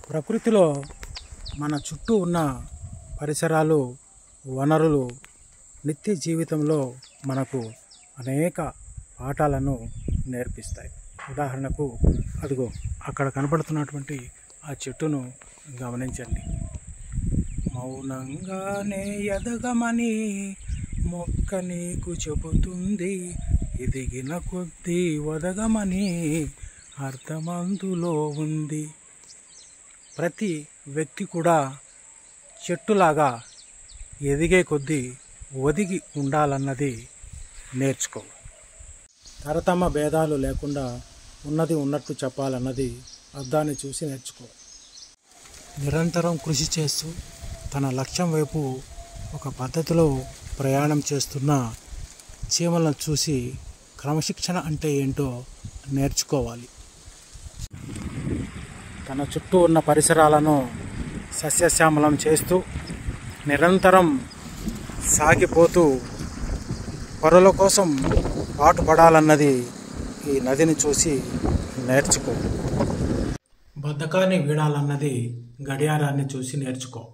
ప్రకృతిలో మన చుట్టూ ఉన్న పరిసరాలు, వనరులు నిత్య జీవితంలో మనకు అనేక పాఠాలను నేర్పిస్తాయి. ఉదాహరణకు అదిగో అక్కడ కనపడుతున్నటువంటి ఆ చెట్టును గమనించండి. మౌనంగానే ఎదగమని మొక్క నీకు చెబుతుంది, ఎదిగిన కొద్దీ ఒదగమని అర్థమందులో ఉంది. ప్రతి వ్యక్తి కూడా చెట్టులాగా ఎదిగే కొద్దీ ఒదిగి ఉండాలన్నది నేర్చుకో. తరతమ భేదాలు లేకుండా ఉన్నది ఉన్నట్టు చెప్పాలన్నది అర్థాన్ని చూసి నేర్చుకో. నిరంతరం కృషి చేస్తూ తన లక్ష్యం వైపు ఒక పద్ధతిలో ప్రయాణం చేస్తున్న చీమలను చూసి క్రమశిక్షణ అంటే ఏంటో నేర్చుకోవాలి. తన చుట్టూ ఉన్న పరిసరాలను సస్యశ్యామలం చేస్తూ నిరంతరం సాగిపోతూ పరుల కోసం పాటుపడాలన్నది ఈ నదిని చూసి నేర్చుకో. బద్ధకాన్ని వీడాలన్నది గడియారాన్ని చూసి నేర్చుకో.